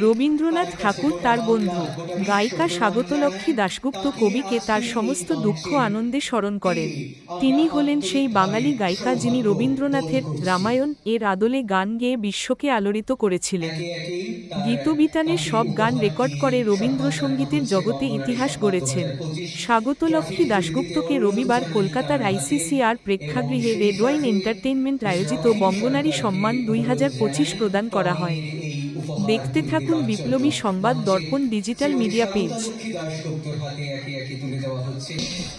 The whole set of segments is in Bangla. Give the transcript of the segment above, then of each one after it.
রবীন্দ্রনাথ ঠাকুর তার বন্ধু গায়িকা স্বাগতলক্ষ্মী দাশগুপ্ত কবিকে তার সমস্ত দুঃখ আনন্দে স্মরণ করেন। তিনি হলেন সেই বাঙালি গায়িকা যিনি রবীন্দ্রনাথের রামায়ণ এর আদলে গান গেয়ে বিশ্বকে আলোড়িত করেছিলেন। গীতবিতানের সব গান রেকর্ড করে রবীন্দ্রসঙ্গীতের জগতে ইতিহাস গড়েছেন। স্বাগতলক্ষ্মী দাশগুপ্তকে রবিবার কলকাতার আইসিসিআর প্রেক্ষাগৃহে রেড ওয়াইন এন্টারটেইনমেন্ট আয়োজিত বঙ্গনারী সম্মান 2025 প্রদান করা হয়। দেখতে থাকুন বিপ্লবী সংবাদ দর্পণ ডিজিটাল মিডিয়া পেজ।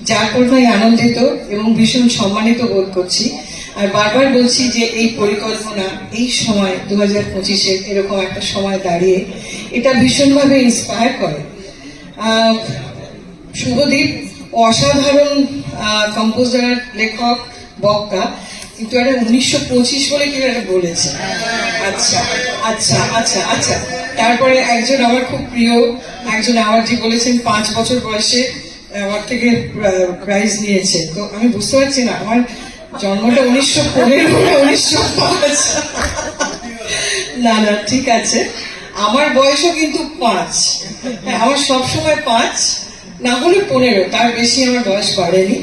যার পূর্ণই আনন্দিত এবং ভীষণ সম্মানিত বোধ করছি। আর বারবার বলছি যে এই পরিকল্পনা এই সময় 2025-এর এরকম একটা সময় দাঁড়িয়ে এটা ভীষণভাবে ইন্সপায়ার করে। শুভদীপ অসাধারণ কম্পোজার, লেখক, বক্তা, কিন্তু এটা 1925 বলে কেউ এটা বলেছে। আচ্ছা আচ্ছা আচ্ছা আচ্ছা তারপরে একজন আমার খুব প্রিয় একজন অ্যাওয়ার্ডি বলেছেন 5 বছর বয়সে আমার থেকে প্রাইজ নিয়েছে। তো আমি বুঝতে পারছি না, আমার জন্মটা 1915 1905। না না ঠিক আছে, আমার বয়সও কিন্তু 5। হ্যাঁ, আমার সবসময় 5 না হলে 15, তার বেশি আমার বয়স বাড়েনি।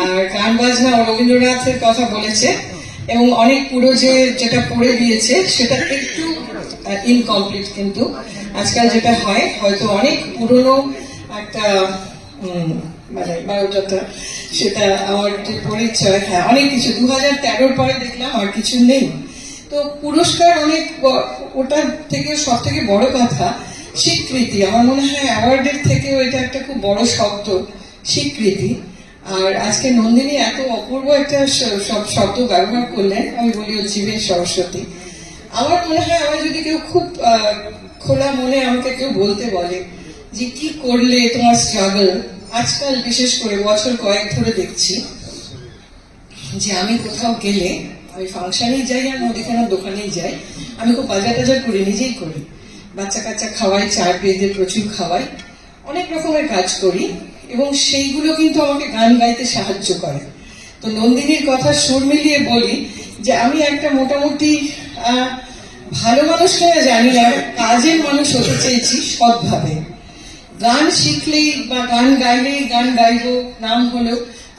আর গান বাজনা রবীন্দ্রনাথের কথা বলেছে এবং অনেক পুরো যেটা পড়ে দিয়েছে সেটা একটু ইনকমপ্লিট, কিন্তু আজকাল যেটা হয় হয়তো অনেক পুরনো একটা মানে বায়োডাটা, সেটা আমার পরিচয়। হ্যাঁ, অনেক কিছু 2013 পরে দেখলাম আর কিছু নেই। তো পুরস্কার অনেক, ওটার থেকে সব থেকে বড় কথা স্বীকৃতি। আমার মনে হয় অ্যাওয়ার্ডের থেকেও এটা একটা খুব বড় শব্দ, স্বীকৃতি। আর আজকে নন্দিনী এত অপূর্ব একটা সব শব্দ ব্যবহার করলেন, আমি বলি ও জীবের সরস্বতী। আমার মনে হয় আমার যদি কেউ খুব খোলা মনে আমাকে কেউ বলতে বলে যে কি করলে তোমার স্ট্রাগল, আজকাল বিশেষ করে বছর কয়েক ধরে দেখছি যে আমি কোথাও গেলে, আমি ফাংশনেই যাই আর মুদিখানার দোকানেই যাই, আমি খুব বাজার টাজার করে নিজেই করি, বাচ্চা কাচ্চা খাওয়াই, চার পেয়েদের প্রচুর খাওয়াই, অনেক রকমের কাজ করি এবং সেইগুলো কিন্তু আমাকে গান গাইতে সাহায্য করে। তো নন্দিনীর কথা সুর মিলিয়ে বলি যে আমি একটা মোটামুটি ভালো মানুষ কিনা জানি না, কাজের মানুষ হতে চেয়েছি সৎভাবে। গান শিখলেই বা গান গাইলেই গান গাইবো নাম হলো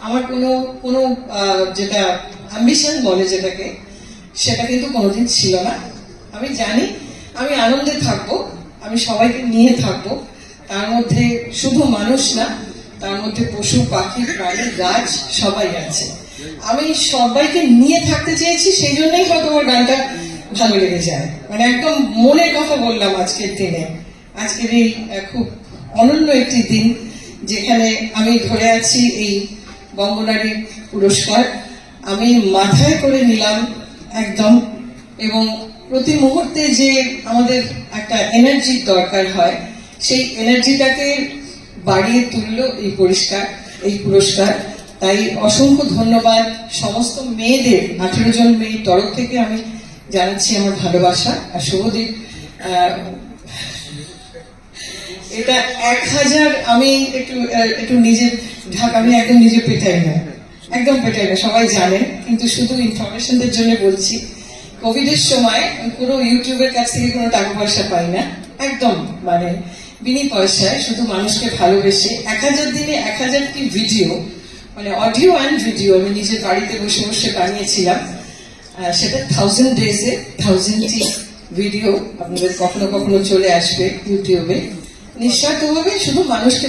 আমার কোনো যেটা অ্যাম্বিশন বলে যেটাকে, সেটা কিন্তু কোনোদিন ছিল না। আমি জানি আমি আনন্দে থাকবো, আমি সবাইকে নিয়ে থাকবো, তার মধ্যে শুধু মানুষ না, তার মধ্যে পশু পাখি প্রাণী গাছ সবাই আছে। আমি সবাইকে নিয়ে থাকতে চেয়েছি, সেই জন্যই হয়তো আমার গানটা ভালো লেগে যায়। মানে একদম মনের কথা বললাম আজকের দিনে, আজকের এই খুব অনন্য একটি দিন যেখানে আমি ধরে আছি এই বঙ্গনারী পুরস্কার। আমি মাথায় করে নিলাম একদম, এবং প্রতি মুহূর্তে যে আমাদের একটা এনার্জির দরকার হয়, সেই এনার্জিটাকে বাড়িয়ে তুললো এই পুরস্কার। তাই অসংখ্য ধন্যবাদ সমস্ত মেয়েদের, 18 জন মেয়ের তরফ থেকে আমি জানাচ্ছি আমার ভালোবাসা। আর শুভদীপ এটা 1000, আমি একটু নিজের আমি একদম নিজে পেটাই না, একদম পেটাই না, সবাই জানেন, কিন্তু শুধু ইনফরমেশনদের জন্য বলছি। কোভিডের সময় পুরো ইউটিউবের কাছ থেকে কোনো টাকা পয়সা পাই না, একদম মানে বিনি পয়সায়, শুধু মানুষকে ভালোবেসে 1000 দিনে 1000টি ভিডিও, মানে অডিও অ্যান্ড ভিডিও আমি নিজের বাড়িতে বসে বসে বানিয়েছিলাম। সেটা 1000 ডেজে 1000টি ভিডিও আপনাদের কখনো কখনো চলে আসবে ইউটিউবে, নিঃস্বার্থভাবে শুধু মানুষকে